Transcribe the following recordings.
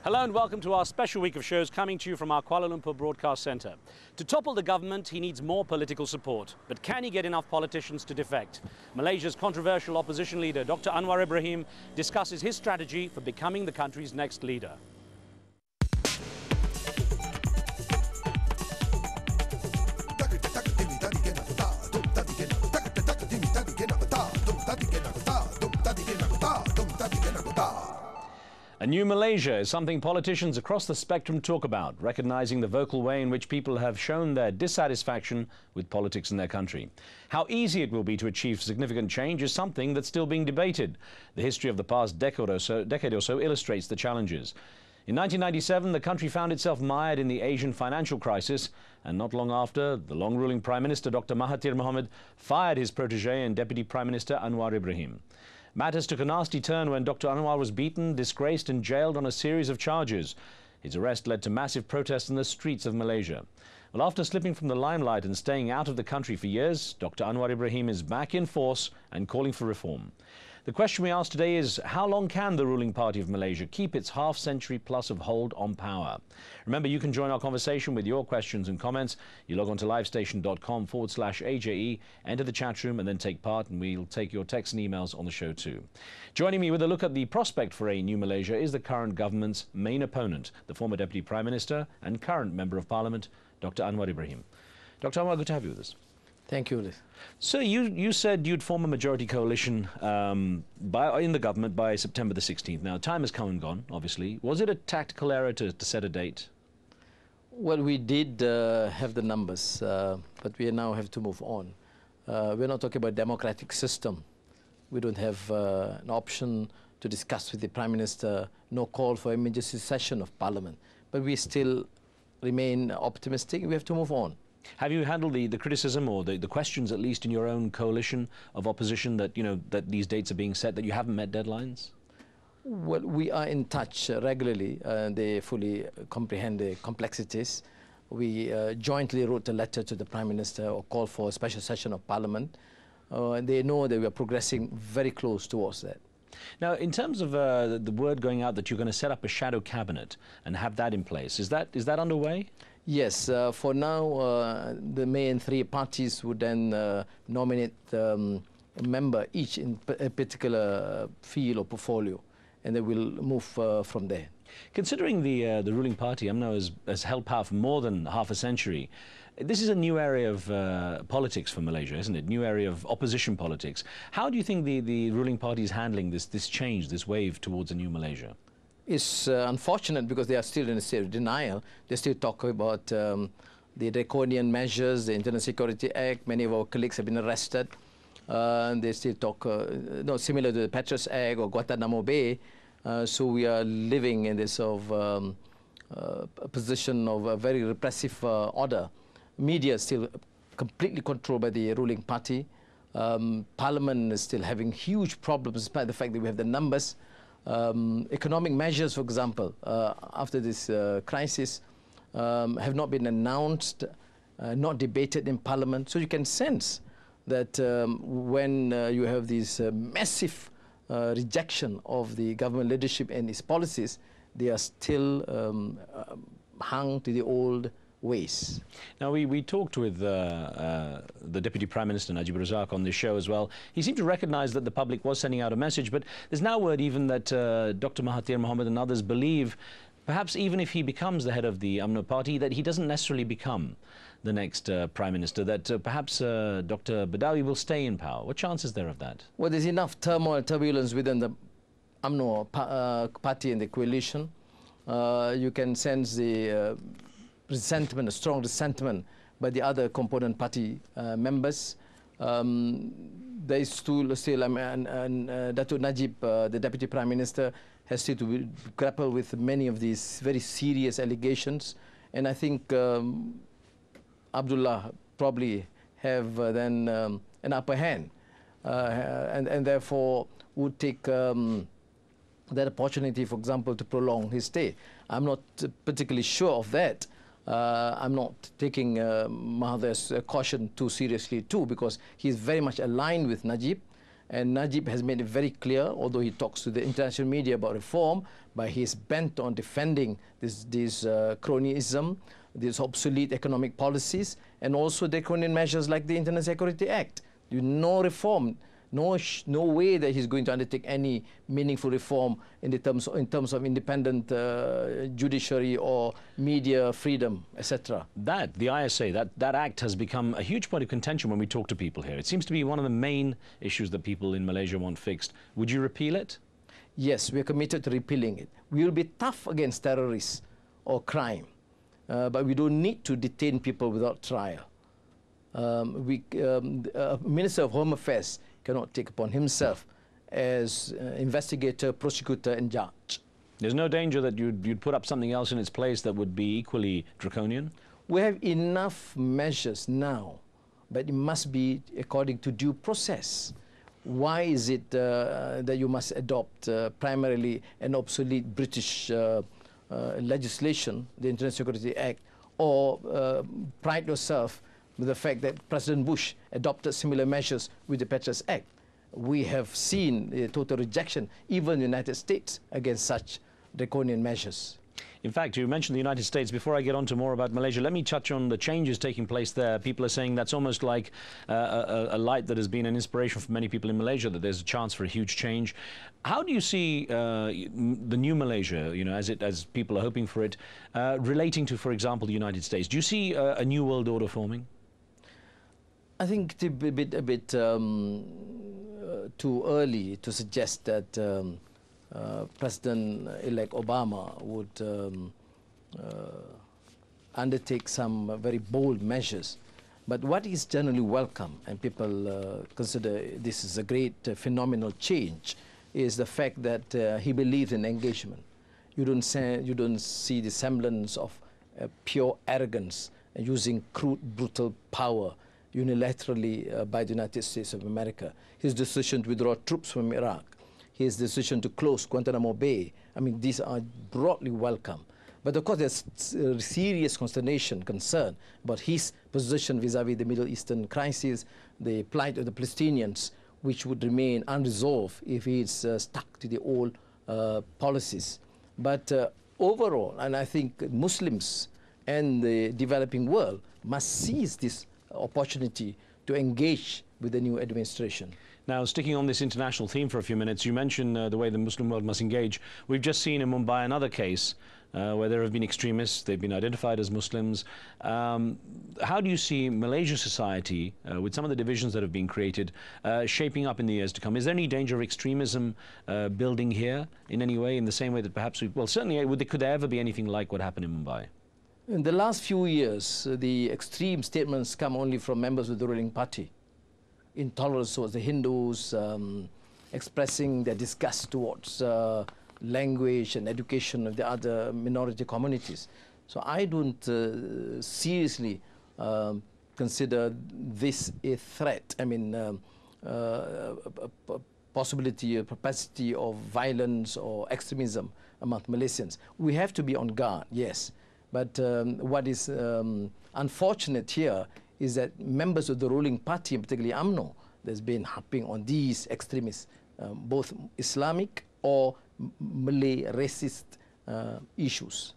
Hello and welcome to our special week of shows coming to you from our Kuala Lumpur Broadcast Centre. To topple the government, he needs more political support. But can he get enough politicians to defect? Malaysia's controversial opposition leader, Dr. Anwar Ibrahim, discusses his strategy for becoming the country's next leader. A new Malaysia is something politicians across the spectrum talk about, recognizing the vocal way in which people have shown their dissatisfaction with politics in their country. How easy it will be to achieve significant change is something that's still being debated. The history of the past decade or so illustrates the challenges. In 1997, the country found itself mired in the Asian financial crisis, and not long after, the long-ruling Prime Minister Dr. Mahathir Mohamad fired his protege and Deputy Prime Minister Anwar Ibrahim. Matters took a nasty turn when Dr. Anwar was beaten, disgraced and jailed on a series of charges. His arrest led to massive protests in the streets of Malaysia. Well, after slipping from the limelight and staying out of the country for years, Dr. Anwar Ibrahim is back in force and calling for reform. The question we ask today is, how long can the ruling party of Malaysia keep its half-century plus of hold on power? Remember, you can join our conversation with your questions and comments. You log on to livestation.com/AJE, enter the chat room and then take part, and we'll take your texts and emails on the show too. Joining me with a look at the prospect for a new Malaysia is the current government's main opponent, the former Deputy Prime Minister and current Member of Parliament, Dr. Anwar Ibrahim. Dr. Anwar, good to have you with us. Thank you, Riz. So you said you'd form a majority coalition in the government by September the 16th. Now, time has come and gone, obviously. Was it a tactical error to set a date? Well, we did have the numbers, but we now have to move on. We're not talking about democratic system. We don't have an option to discuss with the Prime Minister, no call for emergency session of Parliament. But we still remain optimistic. We have to move on. Have you handled the criticism or the questions, at least in your own coalition of opposition, that that these dates are being set, that you haven't met deadlines? Well, we are in touch regularly. They fully comprehend the complexities. We jointly wrote a letter to the Prime Minister or called for a special session of Parliament. They know that we are progressing very close towards that. Now, in terms of the word going out that you're going to set up a shadow cabinet and have that in place, is that underway? Yes, for now, the main three parties would then nominate a member each in a particular field or portfolio, and they will move from there. Considering the ruling party, UMNO, has held power for more than half a century, this is a new area of politics for Malaysia, isn't it? New area of opposition politics. How do you think the ruling party is handling this change, this wave towards a new Malaysia? It's unfortunate because they are still in a state of denial. They still talk about the draconian measures, the Internal Security Act. Many of our colleagues have been arrested. They still talk, similar to the Patriot Act or Guantanamo Bay. So we are living in this sort of position of a very repressive order. Media is still completely controlled by the ruling party. Parliament is still having huge problems despite the fact that we have the numbers. Economic measures, for example, after this crisis, have not been announced, not debated in Parliament. So you can sense that when you have this massive rejection of the government leadership and its policies, they are still hung to the old ways. Now, we talked with the Deputy Prime Minister, Najib Razak, on this show as well. He seemed to recognize that the public was sending out a message, but there's now word even that Dr. Mahathir Mohamad and others believe, perhaps even if he becomes the head of the UMNO party, that he doesn't necessarily become the next Prime Minister, that perhaps Dr. Badawi will stay in power. What chance is there of that? Well, there's enough turmoil, turbulence within the UMNO party and the coalition. You can sense the resentment, a strong resentment by the other component party members. There is still Datuk Najib, the Deputy Prime Minister, has still to grapple with many of these very serious allegations. And I think Abdullah probably have then an upper hand and therefore would take that opportunity, for example, to prolong his stay. I'm not particularly sure of that. I'm not taking Mahathir's caution too seriously too, because he's very much aligned with Najib, And Najib has made it very clear, although he talks to the international media about reform, but he is bent on defending this cronyism, these obsolete economic policies, and also draconian measures like the Internal Security Act. No reform, no way that he's going to undertake any meaningful reform in terms of independent judiciary or media freedom, etc. The ISA, that act has become a huge point of contention when we talk to people here. It seems to be one of the main issues that people in Malaysia want fixed. Would you repeal it? Yes, we are committed to repealing it. We will be tough against terrorists or crime, but we don't need to detain people without trial. Minister of Home Affairs cannot take upon himself as investigator, prosecutor, and judge. There's no danger that you'd put up something else in its place that would be equally draconian? We have enough measures now, but it must be according to due process. Why is it that you must adopt primarily an obsolete British legislation, the Internal Security Act, or pride yourself with the fact that President Bush adopted similar measures with the Patriots Act? We have seen a total rejection, even in the United States, against such draconian measures. In fact, you mentioned the United States. Before I get on to more about Malaysia, let me touch on the changes taking place there. People are saying that's almost like a light that has been an inspiration for many people in Malaysia, that there's a chance for a huge change. How do you see the new Malaysia, as people are hoping for it, relating to, for example, the United States? Do you see a new world order forming? I think it's a bit too early to suggest that President-elect Obama would undertake some very bold measures. But what is generally welcome, and people consider this is a great phenomenal change, is the fact that he believes in engagement. You don't see the semblance of pure arrogance using crude, brutal power unilaterally by the United States of America. His decision to withdraw troops from Iraq, his decision to close Guantanamo Bay, I mean, these are broadly welcome. But of course, there's serious concern about his position vis-à-vis the Middle Eastern crisis, the plight of the Palestinians, which would remain unresolved if he's stuck to the old policies. But overall, and I think Muslims and the developing world must seize this opportunity to engage with the new administration. Now, sticking on this international theme for a few minutes, you mentioned the way the Muslim world must engage. We've just seen in Mumbai another case where there have been extremists. They've been identified as Muslims. How do you see Malaysian society, with some of the divisions that have been created, shaping up in the years to come? Is there any danger of extremism building here in any way, in the same way that perhaps certainly, could there ever be anything like what happened in Mumbai? In the last few years, the extreme statements come only from members of the ruling party. Intolerance towards the Hindus, expressing their disgust towards language and education of the other minority communities. So I don't seriously consider this a threat. I mean, possibility, a propensity of violence or extremism among Malaysians. We have to be on guard, yes. But what is unfortunate here is that members of the ruling party, particularly UMNO, there's been harping on these extremists, both Islamic or Malay racist issues.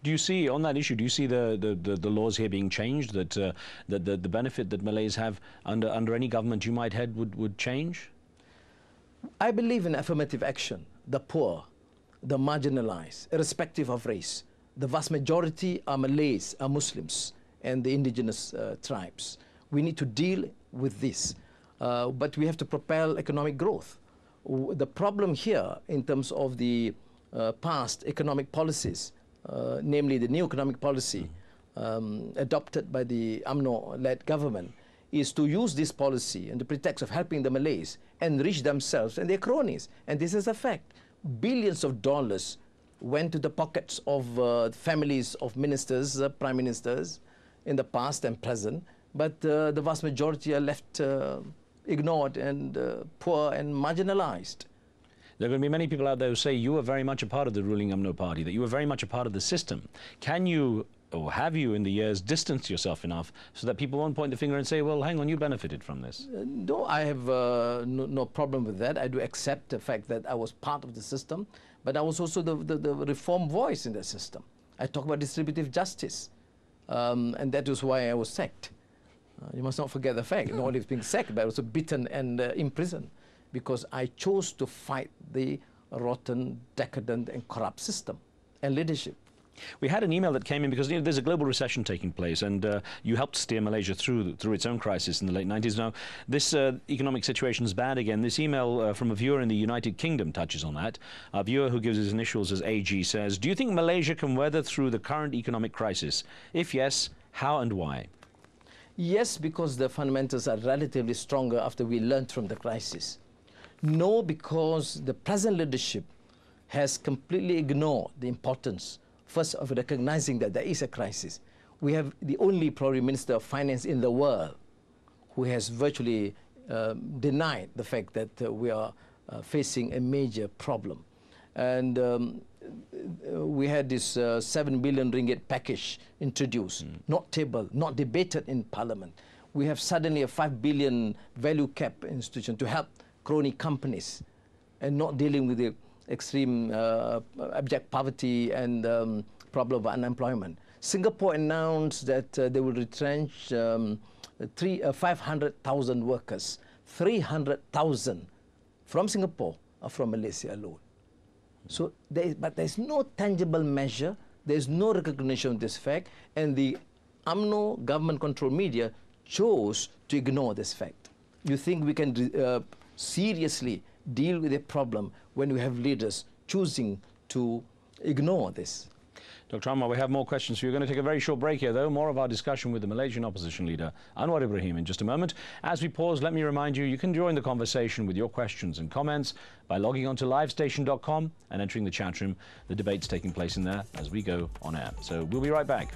Do you see, on that issue, do you see the laws here being changed, that the benefit that Malays have under any government you might head would change? I believe in affirmative action. The poor, the marginalized, irrespective of race. The vast majority are Malays, are Muslims, and the indigenous tribes. We need to deal with this, but we have to propel economic growth. The problem here, in terms of the past economic policies, namely the new economic policy adopted by the UMNO-led government, is to use this policy and the pretext of helping the Malays enrich themselves and their cronies. And this is a fact. Billions of dollars went to the pockets of families of ministers, prime ministers, in the past and present, but the vast majority are left ignored and poor and marginalized. There are going to be many people out there who say you were very much a part of the ruling UMNO party, that you were very much a part of the system. Can you or have you in the years distanced yourself enough so that people won't point the finger and say, well, hang on, you benefited from this? No, I have no problem with that. I do accept the fact that I was part of the system, but I was also the reform voice in the system. I talk about distributive justice, and that is why I was sacked. You must not forget the fact, not only being sacked, but also beaten and imprisoned, because I chose to fight the rotten, decadent and corrupt system and leadership. We had an email that came in because there's a global recession taking place, and you helped steer Malaysia through its own crisis in the late 90s. Now, this economic situation is bad again. This email from a viewer in the United Kingdom touches on that. A viewer who gives his initials as AG says, do you think Malaysia can weather through the current economic crisis? If yes, how and why? Yes, because the fundamentals are relatively stronger after we learned from the crisis. No, because the present leadership has completely ignored the importance, first, of recognizing that there is a crisis. We have the only probably Minister of Finance in the world who has virtually denied the fact that we are facing a major problem. And we had this 7 billion ringgit package introduced, not tabled, not debated in Parliament. We have suddenly a 5 billion value cap institution to help crony companies and not dealing with the extreme abject poverty and problem of unemployment. Singapore announced that they will retrench 500,000 workers. 300,000 from Singapore are from Malaysia alone. So, but there's no tangible measure, there's no recognition of this fact, and the UMNO government-controlled media chose to ignore this fact. You think we can seriously deal with a problem when we have leaders choosing to ignore this? Dr. Anwar, we have more questions for you. We're going to take a very short break here, though. More of our discussion with the Malaysian opposition leader, Anwar Ibrahim, in just a moment. As we pause, let me remind you, you can join the conversation with your questions and comments by logging on to livestation.com and entering the chat room. The debate's taking place in there as we go on air. So we'll be right back.